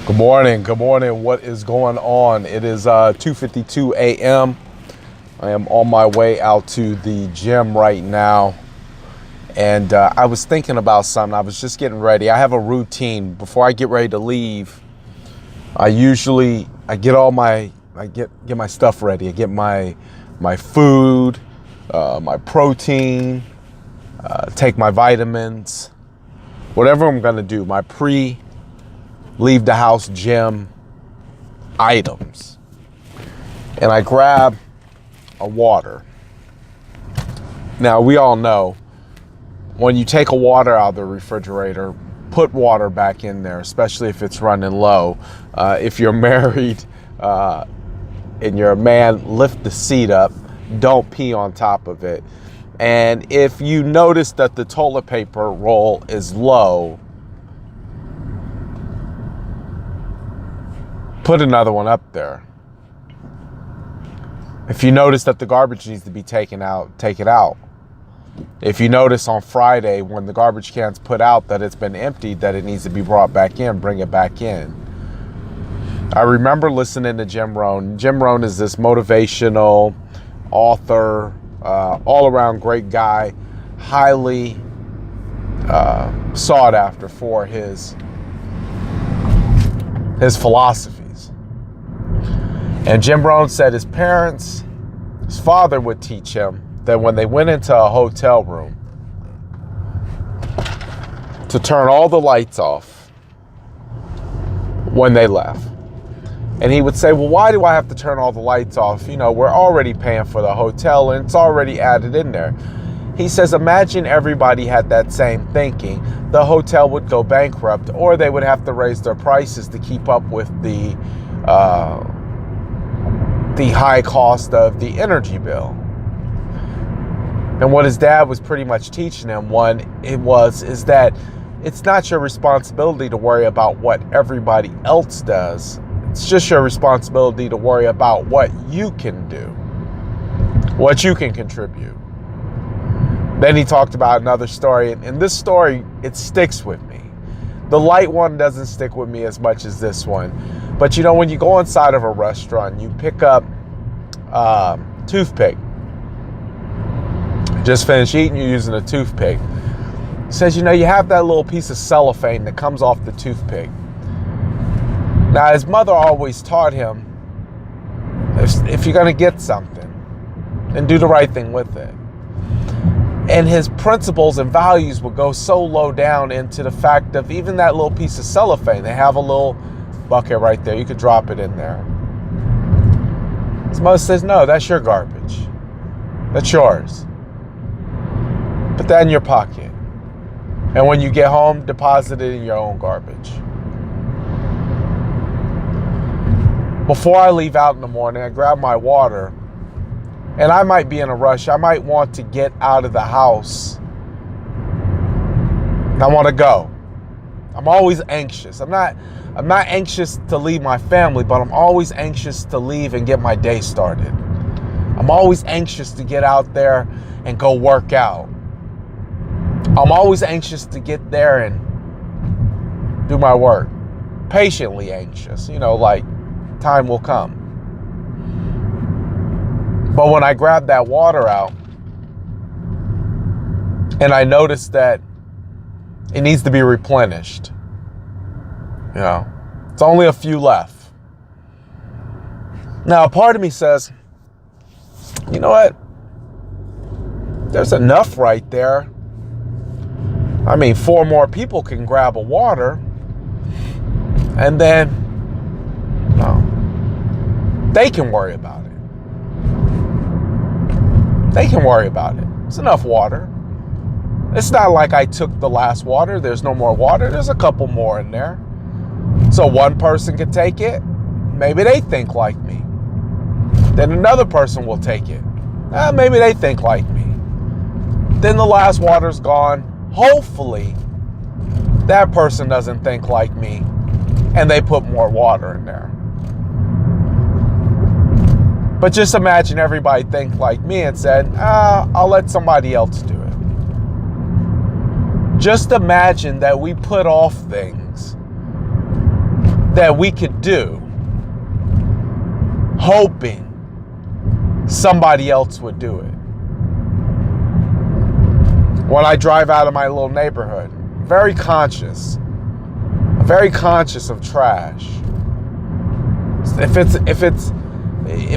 Good morning. Good morning. What is going on? It is 2:52 a.m. I am on my way out to the gym right now. And I was thinking about something. I was just getting ready. I have a routine. Before I get ready to leave, I get my stuff ready. I get my food, my protein, take my vitamins, whatever I'm gonna do, my leave the house gym items. And I grab a water. Now, we all know when you take a water out of the refrigerator, put water back in there, especially if it's running low. If you're married and you're a man, lift the seat up. Don't pee on top of it. And if you notice that the toilet paper roll is low, put another one up there. If you notice that the garbage needs to be taken out, take it out. If you notice on Friday when the garbage can's put out that it's been emptied, that it needs to be brought back in, bring it back in. I remember listening to Jim Rohn. Jim Rohn is this motivational author, all-around great guy, highly sought after for his philosophies. And Jim Rohn said his father would teach him that when they went into a hotel room, to turn all the lights off when they left. And he would say, well, why do I have to turn all the lights off? You know, we're already paying for the hotel and it's already added in there. He says, imagine everybody had that same thinking. The hotel would go bankrupt, or they would have to raise their prices to keep up with the high cost of the energy bill. And what his dad was pretty much teaching him is that it's not your responsibility to worry about what everybody else does. It's just your responsibility to worry about what you can do, what you can contribute. Then he talked about another story, and this story, it sticks with me. The light one doesn't stick with me as much as this one. But you know, when you go inside of a restaurant, you pick up toothpick. Just finished eating, you're using a toothpick. He says, you know, you have that little piece of cellophane that comes off the toothpick. Now, his mother always taught him, if you're going to get something, then do the right thing with it. And his principles and values would go so low down into the fact of even that little piece of cellophane. They have a little bucket right there. You could drop it in there. His mother says, no, that's your garbage. That's yours. Put that in your pocket. And when you get home, deposit it in your own garbage. Before I leave out in the morning, I grab my water. And I might be in a rush. I might want to get out of the house. I want to go. I'm always anxious. I'm not anxious to leave my family, but I'm always anxious to leave and get my day started. I'm always anxious to get out there and go work out. I'm always anxious to get there and do my work. Patiently anxious, you know, like time will come. But when I grab that water out and I notice that it needs to be replenished, you know, it's only a few left. Now, a part of me says, you know what? There's enough right there. I mean, 4 more people can grab a water, and then they can worry about it. They can worry about it. It's enough water. It's not like I took the last water. There's no more water. There's a couple more in there. So one person could take it. Maybe they think like me. Then another person will take it. Maybe they think like me. Then the last water's gone. Hopefully, that person doesn't think like me and they put more water in there. But just imagine everybody think like me and said, I'll let somebody else do it. Just imagine that we put off things that we could do, hoping somebody else would do it. When I drive out of my little neighborhood, very conscious of trash. If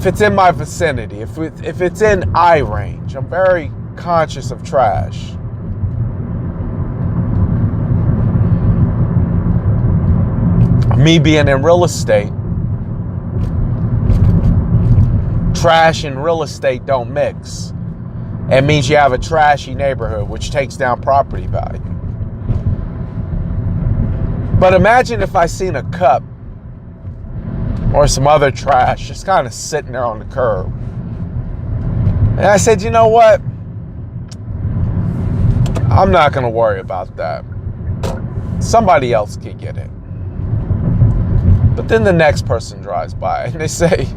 it's in my vicinity, if it's in eye range, I'm very conscious of trash. Me being in real estate, trash and real estate don't mix. It means you have a trashy neighborhood, which takes down property value. But imagine if I seen a cup or some other trash just kind of sitting there on the curb. And I said, you know what? I'm not going to worry about that. Somebody else can get it. But then the next person drives by and they say,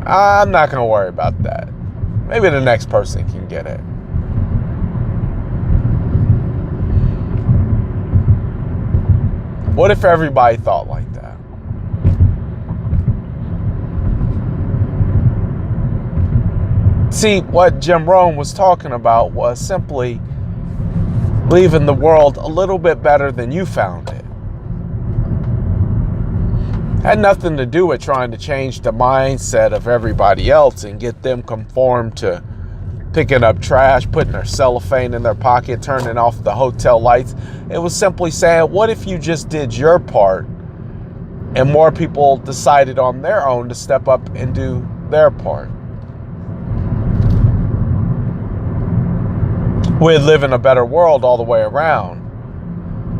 I'm not going to worry about that. Maybe the next person can get it. What if everybody thought like that? See, what Jim Rohn was talking about was simply leaving the world a little bit better than you found it. Had nothing to do with trying to change the mindset of everybody else and get them conformed to picking up trash, putting their cellophane in their pocket, turning off the hotel lights. It was simply saying, what if you just did your part and more people decided on their own to step up and do their part? We'd live in a better world all the way around.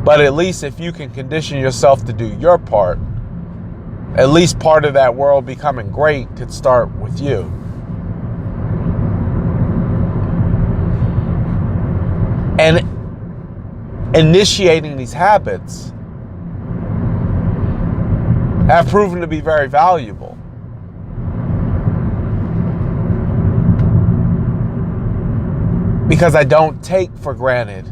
But at least if you can condition yourself to do your part, at least part of that world becoming great could start with you. And initiating these habits have proven to be very valuable. Because I don't take for granted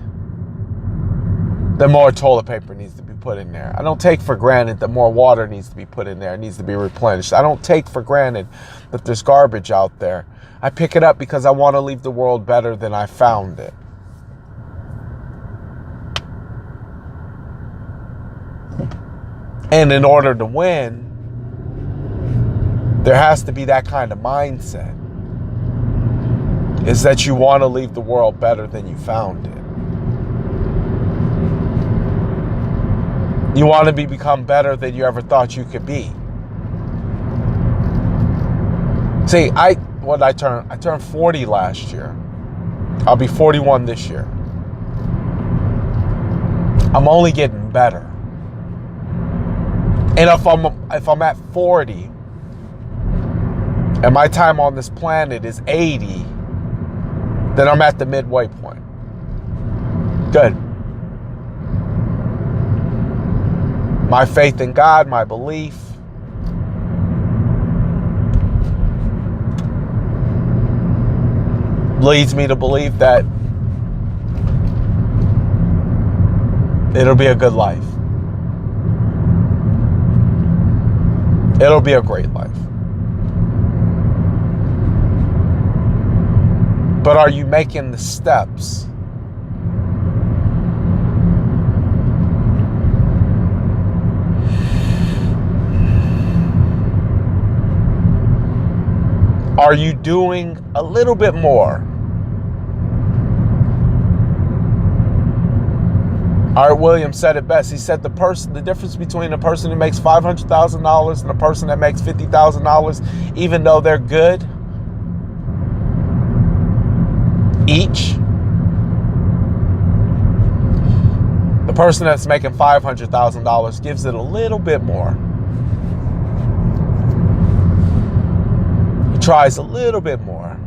that more toilet paper needs to be put in there. I don't take for granted that more water needs to be put in there, needs to be replenished. I don't take for granted that there's garbage out there. I pick it up because I want to leave the world better than I found it. And in order to win, there has to be that kind of mindset. Is that you want to leave the world better than you found it. You want to become better than you ever thought you could be. See, I turned 40 last year. I'll be 41 this year. I'm only getting better. And if I'm at 40 and my time on this planet is 80, then I'm at the midway point. Good. My faith in God, my belief, leads me to believe that it'll be a good life. It'll be a great life. But are you making the steps? Are you doing a little bit more? Art Williams said it best. He said the difference between a person who makes $500,000 and a person that makes $50,000, even though they're good each, the person that's making $500,000 gives it a little bit more. He tries a little bit more.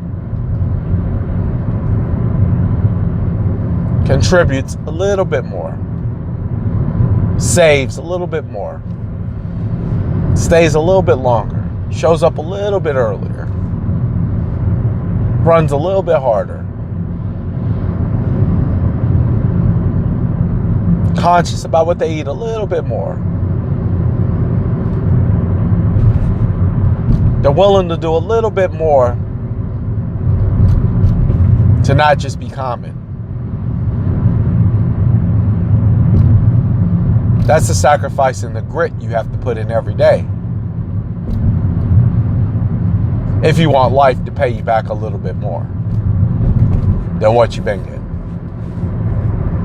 Contributes a little bit more. Saves a little bit more. Stays a little bit longer. Shows up a little bit earlier. Runs a little bit harder. Conscious about what they eat a little bit more. They're willing to do a little bit more to not just be common. That's the sacrifice and the grit you have to put in every day if you want life to pay you back a little bit more than what you've been getting.